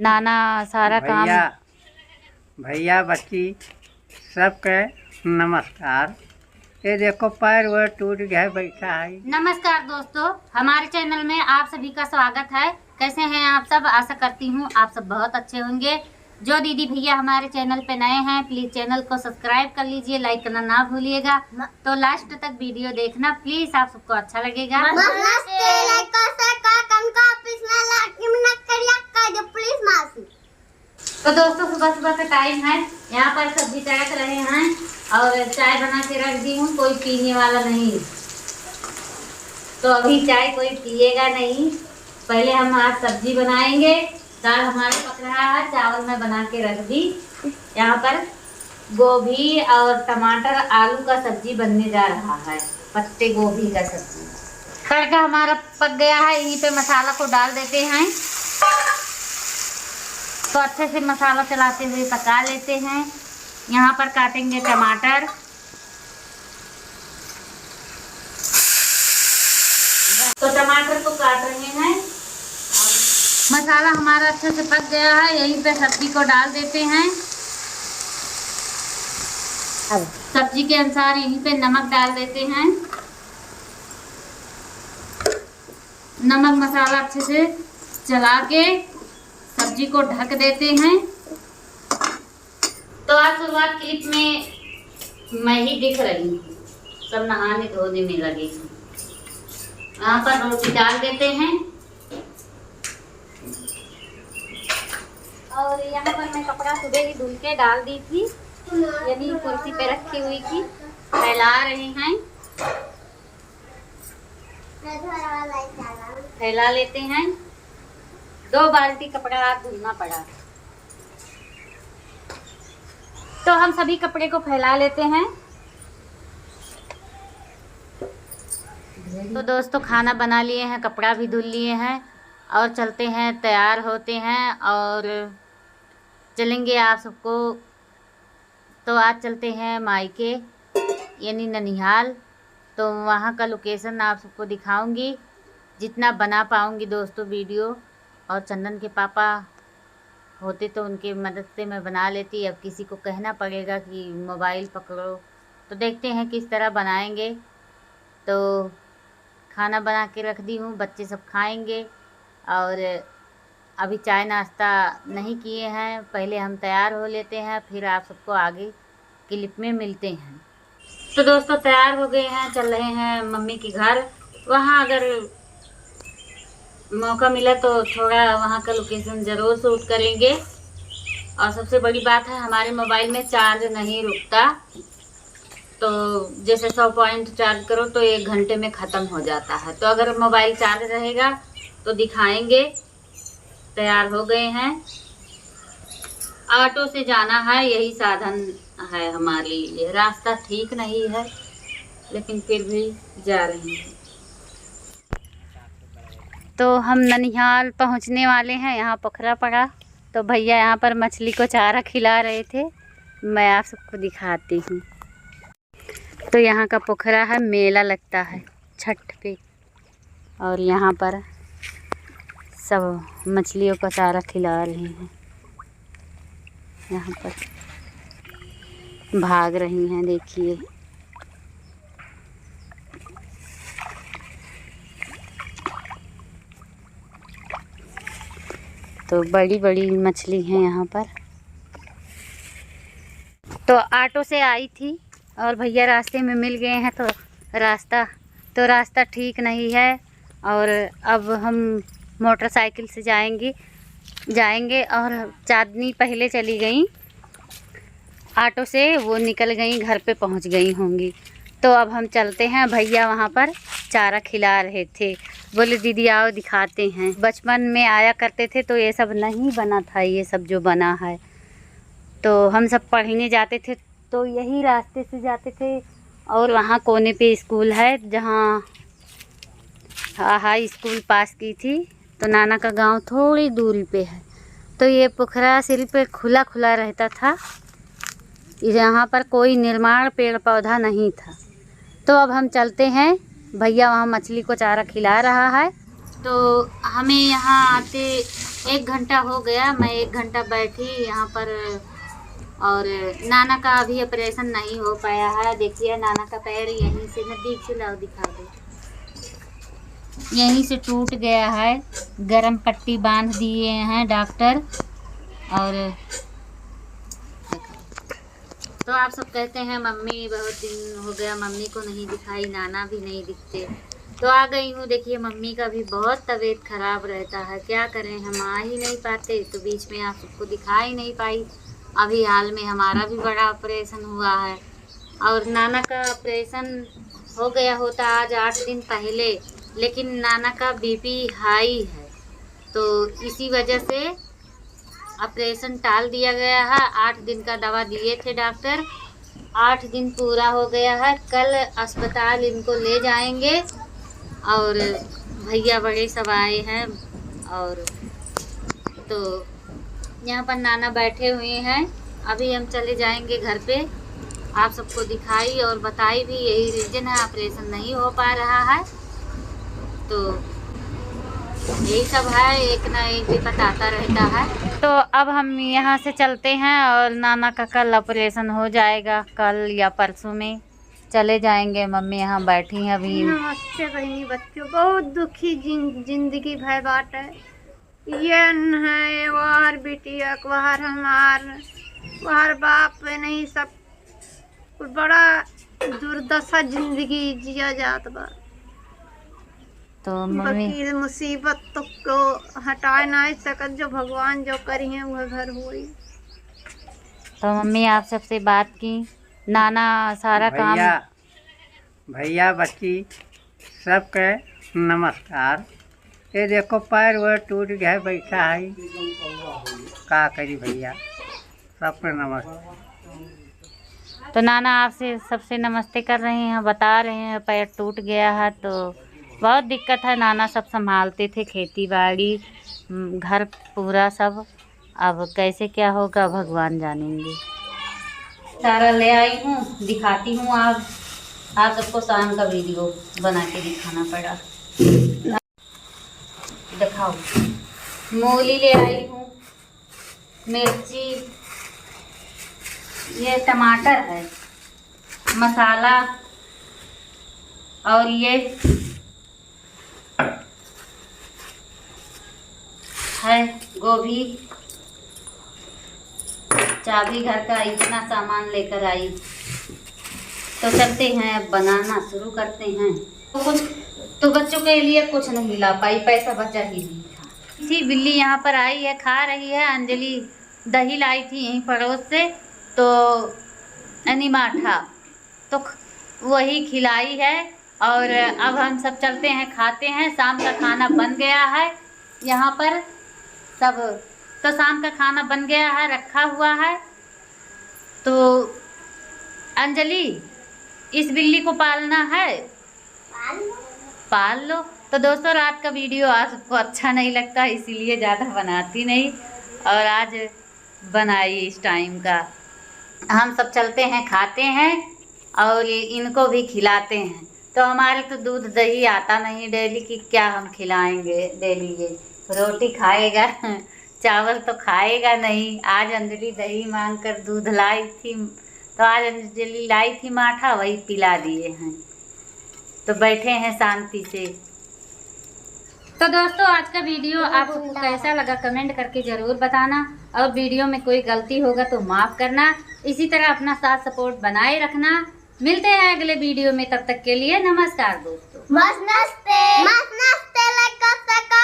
नाना सारा काम। भैया भैया बच्ची सबके नमस्कार। ये देखो पैर वो टूट गया बैठा है। नमस्कार दोस्तों, हमारे चैनल में आप सभी का स्वागत है। कैसे हैं आप सब? आशा करती हूँ आप सब बहुत अच्छे होंगे। जो दीदी भैया हमारे चैनल पे नए हैं प्लीज चैनल को सब्सक्राइब कर लीजिए, लाइक करना ना भूलिएगा। तो लास्ट तक वीडियो देखना प्लीज, आप सबको अच्छा लगेगा। तो दोस्तों सुबह सुबह का टाइम है, यहाँ पर सब्जी तड़क रहे हैं और चाय बना के रख दी हूँ। कोई पीने वाला नहीं, तो अभी चाय कोई पिएगा नहीं। पहले हम आज सब्जी बनाएंगे। दाल हमारे पक रहा है, चावल मैं बना के रख दी। यहाँ पर गोभी और टमाटर आलू का सब्जी बनने जा रहा है, पत्ते गोभी का सब्जी। तड़का हमारा पक गया है, यहीं पे मसाला को डाल देते हैं। तो अच्छे से मसाला चलाते हुए पका लेते हैं। यहाँ पर काटेंगे टमाटर, तो टमाटर को काट रहे हैं। मसाला हमारा अच्छे से पक गया है, यहीं पे सब्जी को डाल देते हैं। सब्जी के अनुसार यहीं पे नमक डाल देते हैं। नमक मसाला अच्छे से चला के सब्जी को ढक देते हैं। तो आज शुरुआत क्लिप में मैं ही दिख रही हूँ, सब नहाने धोने में लगे हैं। यहाँ पर रोटी डाल देते हैं और यहाँ पर मैं कपड़ा सुबह ही धुल के डाल दी थी, यानी कुर्सी पे रखी हुई थी। फैला रहे हैं, फैला लेते हैं। 2 बाल्टी कपड़ा आज धुलना पड़ा, तो हम सभी कपड़े को फैला लेते हैं। तो दोस्तों खाना बना लिए हैं, कपड़ा भी धुल लिए हैं और चलते हैं, तैयार होते हैं और चलेंगे आप सबको। तो आज चलते हैं मायके यानी ननिहाल। तो वहाँ का लोकेशन आप सबको दिखाऊंगी, जितना बना पाऊंगी दोस्तों वीडियो। और चंदन के पापा होते तो उनके मदद से मैं बना लेती, अब किसी को कहना पड़ेगा कि मोबाइल पकड़ो। तो देखते हैं किस तरह बनाएंगे। तो खाना बना के रख दी हूँ, बच्चे सब खाएंगे और अभी चाय नाश्ता नहीं किए हैं। पहले हम तैयार हो लेते हैं, फिर आप सबको आगे क्लिप में मिलते हैं। तो दोस्तों तैयार हो गए हैं, चल रहे हैं मम्मी के घर। वहाँ अगर मौका मिला तो थोड़ा वहाँ का लोकेशन ज़रूर शूट करेंगे। और सबसे बड़ी बात है, हमारे मोबाइल में चार्ज नहीं रुकता। तो जैसे 100 पॉइंट चार्ज करो तो 1 घंटे में ख़त्म हो जाता है। तो अगर मोबाइल चार्ज रहेगा तो दिखाएंगे। तैयार हो गए हैं, ऑटो से जाना है, यही साधन है हमारे लिए। रास्ता ठीक नहीं है लेकिन फिर भी जा रहे हैं। तो हम ननिहाल पहुंचने वाले हैं। यहाँ पोखरा पड़ा, तो भैया यहाँ पर मछली को चारा खिला रहे थे, मैं आप सबको दिखाती हूँ। तो यहाँ का पोखरा है, मेला लगता है छठ पे, और यहाँ पर सब मछलियों को चारा खिला रहे हैं। यहाँ पर भाग रही हैं, देखिए। तो बड़ी बड़ी मछली हैं यहाँ पर। तो ऑटो से आई थी और भैया रास्ते में मिल गए हैं। तो रास्ता ठीक नहीं है और अब हम मोटरसाइकिल से जाएंगे और चांदनी पहले चली गई ऑटो से, वो निकल गई, घर पे पहुंच गई होंगी। तो अब हम चलते हैं। भैया वहाँ पर चारा खिला रहे थे, बोले दीदी आओ दिखाते हैं। बचपन में आया करते थे तो ये सब नहीं बना था, ये सब जो बना है। तो हम सब पढ़ने जाते थे तो यही रास्ते से जाते थे। और वहाँ कोने पे स्कूल है, जहाँ हाई स्कूल पास की थी। तो नाना का गांव थोड़ी दूरी पे है। तो ये पोखरा सिर्फ खुला खुला रहता था, यहाँ पर कोई निर्माण पेड़ पौधा नहीं था। तो अब हम चलते हैं, भैया वहाँ मछली को चारा खिला रहा है। तो हमें यहाँ आते 1 घंटा हो गया, मैं 1 घंटा बैठी यहाँ पर। और नाना का अभी ऑपरेशन नहीं हो पाया है। देखिए नाना का पैर यहीं से, नज़दीक से लाओ दिखा दो, यहीं से टूट गया है। गरम पट्टी बांध दिए हैं डॉक्टर। और तो आप सब कहते हैं मम्मी बहुत दिन हो गया मम्मी को नहीं दिखाई, नाना भी नहीं दिखते, तो आ गई हूँ। देखिए मम्मी का भी बहुत तबीयत खराब रहता है, क्या करें, हम आ ही नहीं पाते, तो बीच में आप सबको दिखा ही नहीं पाई। अभी हाल में हमारा भी बड़ा ऑपरेशन हुआ है, और नाना का ऑपरेशन हो गया होता आज 8 दिन पहले, लेकिन नाना का बीपी हाई है, तो इसी वजह से ऑपरेशन टाल दिया गया है। 8 दिन का दवा दिए थे डॉक्टर, 8 दिन पूरा हो गया है। कल अस्पताल इनको ले जाएंगे, और भैया बड़े सब आए हैं। और तो यहाँ पर नाना बैठे हुए हैं। अभी हम चले जाएंगे घर पे, आप सबको दिखाई और बताई भी, यही रीज़न है ऑपरेशन नहीं हो पा रहा है। तो यही सब है, एक ना एक विपत आता रहता है। तो अब हम यहाँ से चलते हैं, और नाना का कल ऑपरेशन हो जाएगा, कल या परसों में चले जाएंगे। मम्मी यहाँ बैठी हैं अभी। नमस्ते बहनी बच्चों, बहुत दुखी जिंदगी भय बाट है। ये न है वार बिटिया वार हमार वार बाप नहीं, सब बड़ा दुर्दशा जिंदगी जिया जात बा। तो मम्मी वकील मुसीबत तो को हटा नहीं सकत, जो भगवान जो करी है वह घर हुई। तो मम्मी आप सबसे बात की, नाना सारा काम। भैया बच्ची सबके नमस्कार। ये देखो पैर वो टूट गया, बैठा है, का करी भैया, सबके नमस्कार। तो नाना आपसे सबसे नमस्ते कर रहे हैं, बता रहे हैं पैर टूट गया है, तो बहुत दिक्कत है। नाना सब संभालते थे, खेती बाड़ी, घर पूरा सब, अब कैसे क्या होगा भगवान जानेंगे। सारा ले आई हूँ, दिखाती हूँ। आप सबको शाम का वीडियो बना के दिखाना पड़ा। दिखाओ, मूली ले आई हूँ, मिर्ची, ये टमाटर है, मसाला, और ये है गोभी, चाबी घर का, इतना सामान लेकर आई। तो चलते हैं, अब बनाना शुरू करते हैं। तो बच्चों के लिए कुछ नहीं ला पाई, पैसा बचा ही नहीं था। थी बिल्ली यहाँ पर आई है, खा रही है। अंजलि दही लाई थी यहीं पड़ोस से, तो अनिमाठा, तो वही खिलाई है। और अब हम सब चलते हैं, खाते हैं। शाम का खाना बन गया है यहाँ पर सब, तो शाम का खाना बन गया है, रखा हुआ है। तो अंजलि इस बिल्ली को पालना है, पाल लो। तो दोस्तों रात का वीडियो आज सबको अच्छा नहीं लगता, इसीलिए ज़्यादा बनाती नहीं, और आज बनाई इस टाइम का। हम सब चलते हैं, खाते हैं, और इनको भी खिलाते हैं। तो हमारे तो दूध दही आता नहीं डेली की, क्या हम खिलाएंगे डेली। ये रोटी खाएगा, चावल तो खाएगा नहीं। आज अंजलि दही मांग कर दूध लाई थी, तो आज अंजलि लाई थी माठा, वही पिला दिए हैं। तो बैठे हैं शांति से। तो दोस्तों आज का वीडियो आप सबको कैसा लगा कमेंट करके ज़रूर बताना, और वीडियो में कोई गलती होगा तो माफ़ करना। इसी तरह अपना साथ सपोर्ट बनाए रखना। मिलते हैं अगले वीडियो में, तब तक के लिए नमस्कार दोस्तों। मस्त नस्ते लाइक कर सका